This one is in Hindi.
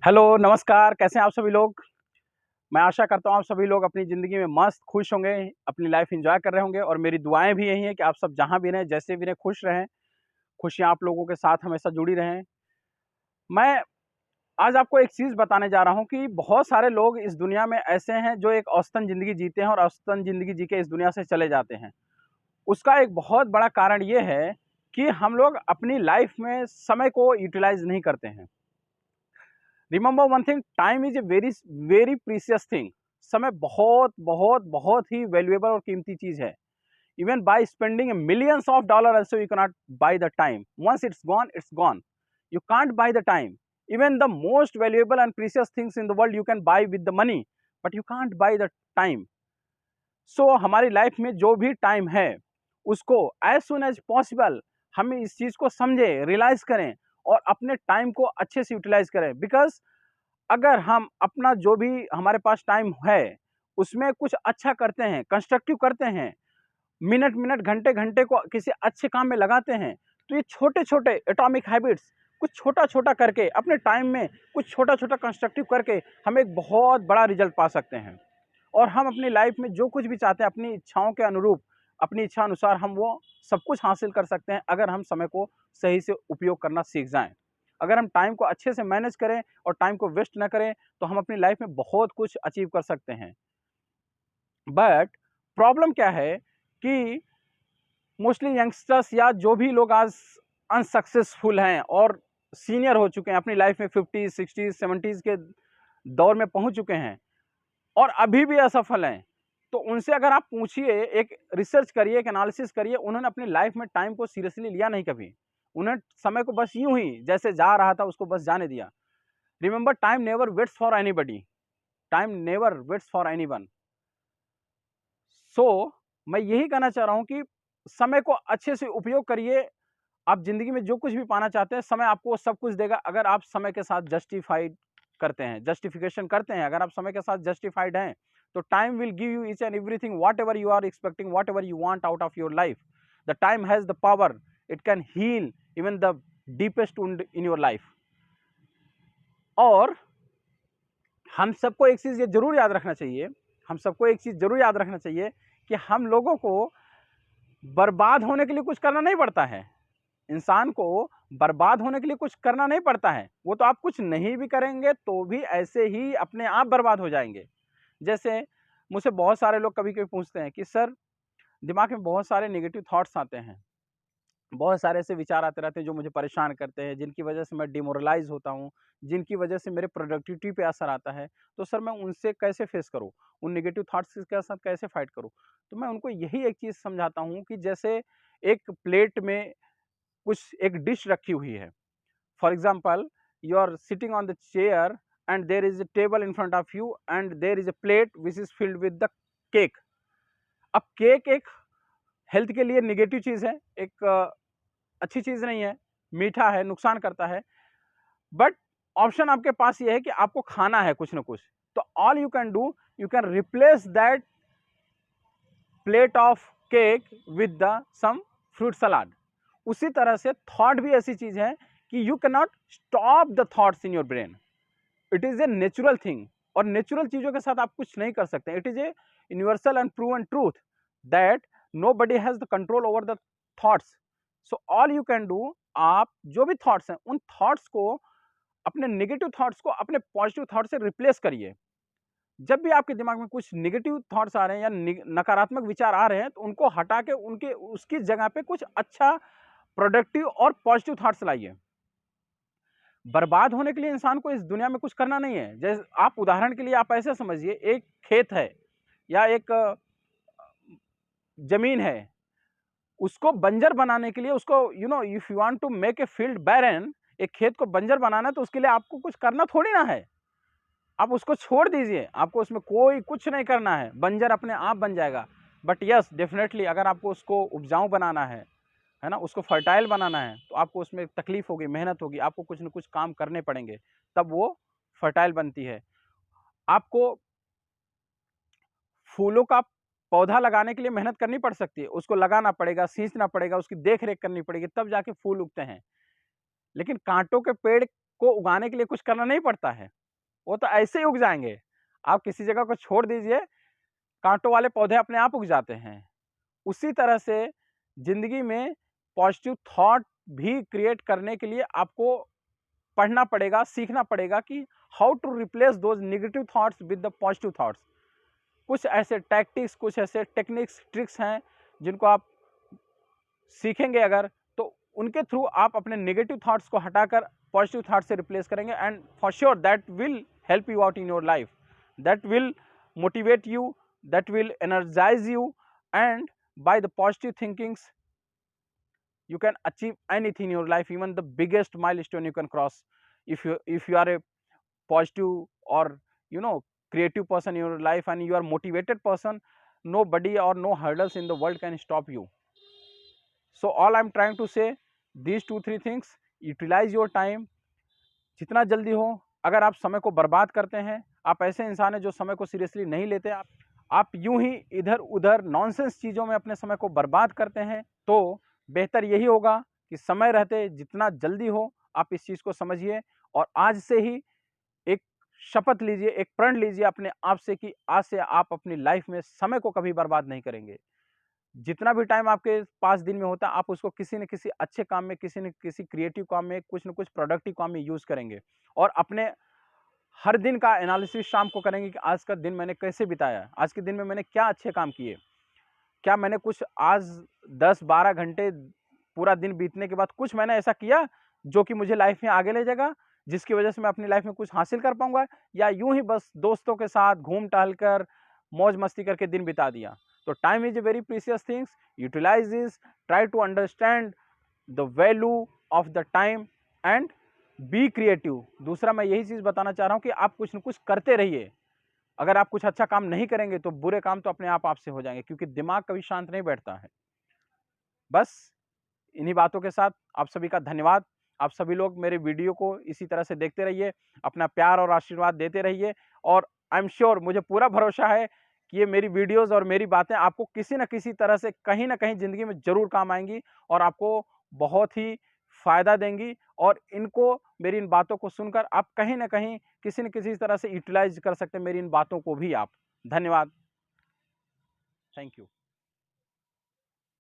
हेलो, नमस्कार, कैसे हैं आप सभी लोग? मैं आशा करता हूँ आप सभी लोग अपनी ज़िंदगी में मस्त, खुश होंगे, अपनी लाइफ़ एन्जॉय कर रहे होंगे और मेरी दुआएँ भी यही हैं कि आप सब जहाँ भी रहें, जैसे भी रहें, खुश रहें, खुशियाँ आप लोगों के साथ हमेशा जुड़ी रहें। मैं आज आपको एक चीज़ बताने जा रहा हूँ कि बहुत सारे लोग इस दुनिया में ऐसे हैं जो एक औसतन ज़िंदगी जीते हैं और औसतन ज़िंदगी जी के इस दुनिया से चले जाते हैं। उसका एक बहुत बड़ा कारण ये है कि हम लोग अपनी लाइफ़ में समय को यूटिलाइज़ नहीं करते हैं। Remember one thing, time is a very very precious thing. समय बहुत बहुत बहुत ही वैल्यूएबल और कीमती चीज है। Even by spending millions of dollar also you cannot buy the time. Once it's gone, it's gone. You can't buy the time. Even the most valuable and precious things in the world you can buy with the money, but you can't buy the time. So हमारी लाइफ में जो भी टाइम है उसको एज सुन एज पॉसिबल हम इस चीज को समझे, रियलाइज करें और अपने टाइम को अच्छे से यूटिलाइज करें। बिकॉज अगर हम अपना जो भी हमारे पास टाइम है उसमें कुछ अच्छा करते हैं, कंस्ट्रक्टिव करते हैं, मिनट मिनट घंटे घंटे को किसी अच्छे काम में लगाते हैं, तो ये छोटे छोटे एटॉमिक हैबिट्स कुछ छोटा छोटा करके अपने टाइम में कुछ छोटा छोटा कंस्ट्रक्टिव करके हम एक बहुत बड़ा रिजल्ट पा सकते हैं। और हम अपनी लाइफ में जो कुछ भी चाहते हैं अपनी इच्छाओं के अनुरूप, अपनी इच्छा अनुसार हम वो सब कुछ हासिल कर सकते हैं अगर हम समय को सही से उपयोग करना सीख जाएं। अगर हम टाइम को अच्छे से मैनेज करें और टाइम को वेस्ट ना करें तो हम अपनी लाइफ में बहुत कुछ अचीव कर सकते हैं। बट प्रॉब्लम क्या है कि मोस्टली यंगस्टर्स या जो भी लोग आज अनसक्सेसफुल हैं और सीनियर हो चुके हैं, अपनी लाइफ में 50 60 70 के दौर में पहुंच चुके हैं और अभी भी असफल हैं, तो उनसे अगर आप पूछिए, एक रिसर्च करिए, एक एनालिसिस करिए, उन्होंने अपनी लाइफ में टाइम को सीरियसली लिया नहीं कभी। उन्हें समय को बस यूं ही जैसे जा रहा था उसको बस जाने दिया। Remember, time never waits for anybody, time never waits for anyone. So मैं यही कहना चाह रहा हूं कि समय को अच्छे से उपयोग करिए। आप जिंदगी में जो कुछ भी पाना चाहते हैं समय आपको सब कुछ देगा अगर आप समय के साथ जस्टिफाइड करते हैं, जस्टिफिकेशन करते हैं। अगर आप समय के साथ जस्टिफाइड हैं तो time will give you each and everything whatever you are expecting, whatever you want out of your life. The time has the power, it can heal even the deepest wound in your life. और हम सबको एक चीज ये जरूर याद रखना चाहिए, हम सबको एक चीज जरूर याद रखना चाहिए कि हम लोगों को बर्बाद होने के लिए कुछ करना नहीं पड़ता है। इंसान को बर्बाद होने के लिए कुछ करना नहीं पड़ता है। वो तो आप कुछ नहीं भी करेंगे तो भी ऐसे ही अपने आप बर्बाद हो जाएंगे। जैसे मुझसे बहुत सारे लोग कभी कभी पूछते हैं कि सर, दिमाग में बहुत सारे नेगेटिव थॉट्स आते हैं, बहुत सारे ऐसे विचार आते रहते हैं जो मुझे परेशान करते हैं, जिनकी वजह से मैं डिमोरलाइज होता हूँ, जिनकी वजह से मेरे प्रोडक्टिविटी पे असर आता है। तो सर मैं उनसे कैसे फेस करूँ, उन नेगेटिव थॉट्स के साथ कैसे फाइट करूँ? तो मैं उनको यही एक चीज़ समझाता हूँ कि जैसे एक प्लेट में कुछ एक डिश रखी हुई है। For example, you are sitting on the chair and there is a table in front of you and there is a plate which is filled with the cake. अब केक एक हेल्थ के लिए निगेटिव चीज है, एक अच्छी चीज नहीं है, मीठा है, नुकसान करता है। बट ऑप्शन आपके पास ये है कि आपको खाना है कुछ ना कुछ, तो all you can do, you can replace that plate of cake with the some fruit salad. उसी तरह से थॉट भी ऐसी चीज है कि you can not stop the thoughts in your brain. It is a natural thing और नेचुरल चीजों के साथ आप कुछ नहीं कर सकते। It is a universal and proven truth that nobody has the control over the thoughts. So all you can do, आप जो भी थॉट्स हैं उन थॉट्स को, अपने नेगेटिव थॉट्स को अपने पॉजिटिव थॉट से रिप्लेस करिए। जब भी आपके दिमाग में कुछ नेगेटिव थॉट्स आ रहे हैं या नकारात्मक विचार आ रहे हैं तो उनको हटा के उनके उसकी जगह पे कुछ अच्छा प्रोडक्टिव और पॉजिटिव थॉट्स लाइए। बर्बाद होने के लिए इंसान को इस दुनिया में कुछ करना नहीं है। जैसे आप उदाहरण के लिए आप ऐसे समझिए, एक खेत है या एक जमीन है, उसको बंजर बनाने के लिए, उसको you know if you want to make a field barren, एक खेत को बंजर बनाना है तो उसके लिए आपको कुछ करना थोड़ी ना है। आप उसको छोड़ दीजिए, आपको उसमें कोई कुछ नहीं करना है, बंजर अपने आप बन जाएगा। बट यस, डेफिनेटली अगर आपको उसको उपजाऊ बनाना है ना, उसको फर्टाइल बनाना है तो आपको उसमें तकलीफ होगी, मेहनत होगी, आपको कुछ न कुछ काम करने पड़ेंगे, तब वो फर्टाइल बनती है। आपको फूलों का पौधा लगाने के लिए मेहनत करनी पड़ सकती है, उसको लगाना पड़ेगा, सींचना पड़ेगा, उसकी देख रेख करनी पड़ेगी, तब जाके फूल उगते हैं। लेकिन कांटों के पेड़ को उगाने के लिए कुछ करना नहीं पड़ता है, वो तो ऐसे ही उग जाएंगे। आप किसी जगह को छोड़ दीजिए, कांटों वाले पौधे अपने आप उग जाते हैं। उसी तरह से जिंदगी में पॉजिटिव थॉट भी क्रिएट करने के लिए आपको पढ़ना पड़ेगा, सीखना पड़ेगा कि how to replace those negative thoughts with the positive thoughts. कुछ ऐसे टैक्टिक्स, कुछ ऐसे टेक्निक्स, ट्रिक्स हैं जिनको आप सीखेंगे अगर, तो उनके थ्रू आप अपने नेगेटिव थॉट्स को हटाकर पॉजिटिव थॉट से रिप्लेस करेंगे, and for sure that will help you out in your life, that will motivate you, that will energize you, and by the positive thinkings you can achieve anything in your life, even the biggest milestone you can cross. If you are a positive or creative person in your life and you are motivated person, nobody or no hurdles in the world can stop you. So all I'm trying to say, these 2-3 things: utilize your time जितना जल्दी हो। अगर आप समय को बर्बाद करते हैं, आप ऐसे इंसान हैं जो समय को सीरियसली नहीं लेते, आप यूं ही इधर उधर नॉनसेंस चीज़ों में अपने समय को बर्बाद करते हैं, तो बेहतर यही होगा कि समय रहते जितना जल्दी हो आप इस चीज़ को समझिए, और आज से ही एक शपथ लीजिए, एक प्रण लीजिए अपने आप से कि आज से आप अपनी लाइफ में समय को कभी बर्बाद नहीं करेंगे। जितना भी टाइम आपके पास दिन में होता है, आप उसको किसी न किसी अच्छे काम में, किसी न किसी क्रिएटिव काम में, कुछ न कुछ प्रोडक्टिव काम में यूज़ करेंगे, और अपने हर दिन का एनालिसिस शाम को करेंगे कि आज का दिन मैंने कैसे बिताया, आज के दिन में मैंने क्या अच्छे काम किए, क्या मैंने कुछ आज 10-12 घंटे पूरा दिन बीतने के बाद कुछ मैंने ऐसा किया जो कि मुझे लाइफ में आगे ले जाएगा, जिसकी वजह से मैं अपनी लाइफ में कुछ हासिल कर पाऊंगा, या यूं ही बस दोस्तों के साथ घूम टहल कर मौज मस्ती करके दिन बिता दिया। तो time is a very precious things, utilise this, try to understand the value of the time and be creative. दूसरा मैं यही चीज़ बताना चाह रहा हूँ कि आप कुछ न कुछ करते रहिए। अगर आप कुछ अच्छा काम नहीं करेंगे तो बुरे काम तो अपने आप आपसे हो जाएंगे, क्योंकि दिमाग कभी शांत नहीं बैठता है। बस इन्हीं बातों के साथ आप सभी का धन्यवाद। आप सभी लोग मेरे वीडियो को इसी तरह से देखते रहिए, अपना प्यार और आशीर्वाद देते रहिए, और आई एम श्योर, मुझे पूरा भरोसा है कि ये मेरी वीडियोस और मेरी बातें आपको किसी न किसी तरह से कहीं ना कहीं ज़िंदगी में ज़रूर काम आएंगी, और आपको बहुत ही फ़ायदा देंगी, और इनको, मेरी इन बातों को सुनकर आप कहीं ना कहीं किसी न किसी तरह से यूटिलाइज कर सकते हैं मेरी इन बातों को भी आप। धन्यवाद, थैंक यू।